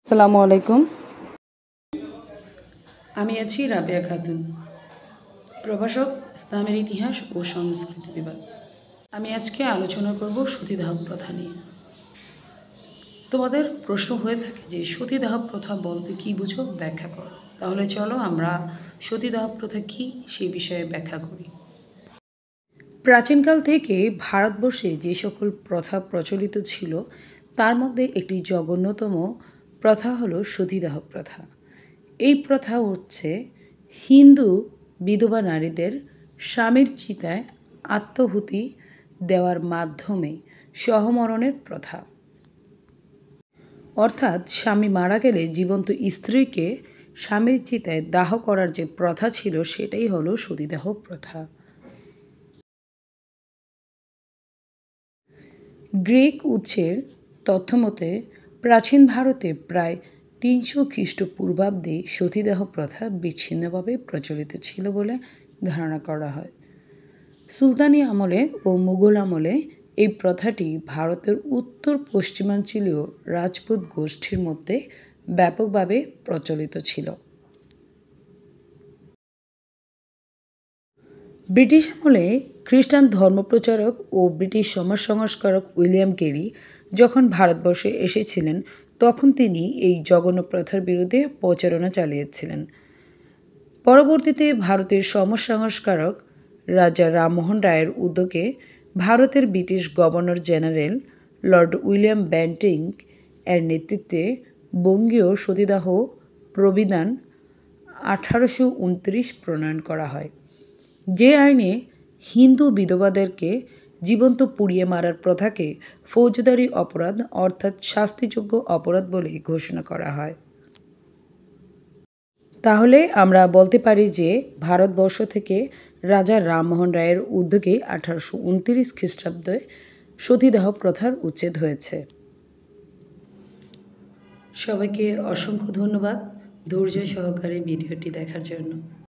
আসসালামু আলাইকুম। আমি আছি রাবেয়া খাতুন, প্রভাষক, ইসলামের ইতিহাস ও সংস্কৃতি বিভাগ। আমি আজকে আলোচনা করব সতীদাহ প্রথা নিয়ে। তোমাদের প্রশ্ন হয়ে থাকে যে সতীদাহ প্রথা বলতে কী বুঝো, ব্যাখ্যা করো। তাহলে চলো আমরা সতীদাহ প্রথা কী সেই বিষয়ে ব্যাখ্যা করি। প্রাচীনকাল থেকে ভারতবর্ষে যে সকল প্রথা প্রচলিত ছিল তার মধ্যে একটি জঘন্যতম প্রথা হলো সতীদাহ প্রথা। এই প্রথা হচ্ছে হিন্দু বিধবা নারীদের স্বামীর চিতায় আত্মাহুতি দেওয়ার মাধ্যমে সহমরণের প্রথা। অর্থাৎ স্বামী মারা গেলে জীবন্ত স্ত্রীকে স্বামীর চিতায় দাহ করার যে প্রথা ছিল সেটাই হলো সতীদাহ প্রথা। গ্রিক উৎসের তথ্যমতে প্রাচীন ভারতে প্রায় ৩০০ খ্রিস্টপূর্বাব্দে সতীদাহ প্রথা বিচ্ছিন্নভাবে প্রচলিত ছিল বলে ধারণা করা হয়। সুলতানি আমলে ও মুঘল আমলে এই প্রথাটি ভারতের উত্তর পশ্চিমাঞ্চলীয় রাজপুত গোষ্ঠীর মধ্যে ব্যাপকভাবে প্রচলিত ছিল। ব্রিটিশ আমলে খ্রিস্টান ধর্মপ্রচারক ও ব্রিটিশ সমাজ সংস্কারক উইলিয়াম কেরি যখন ভারতবর্ষে এসেছিলেন তখন তিনি এই জঘন্য প্রথার বিরুদ্ধে প্রচারণা চালিয়েছিলেন। পরবর্তীতে ভারতের সমাজ সংস্কারক রাজা রামমোহন রায়ের উদ্যোগে ভারতের British governor general Lord William Bentinck এর নেতৃত্বে বঙ্গীয় সতীদাহ প্রবিধান 1829 প্রণয়ন করা হয়, যে আইনে হিন্দু বিধবাদেরকে জীবন্ত পুড়িয়ে মারার প্রথাকে ফৌজদারি অপরাধ অর্থাৎ শাস্তিযোগ্য অপরাধ বলে ঘোষণা করা হয়। তাহলে আমরা বলতে পারি যে ভারতবর্ষ থেকে রাজা রামমোহন রায়ের উদ্যোগে 1829 খ্রিস্টাব্দে সতীদাহ প্রথার উচ্ছেদ হয়েছে। সবাইকে অসংখ্য ধন্যবাদ ধৈর্য সহকারে ভিডিওটি দেখার জন্য।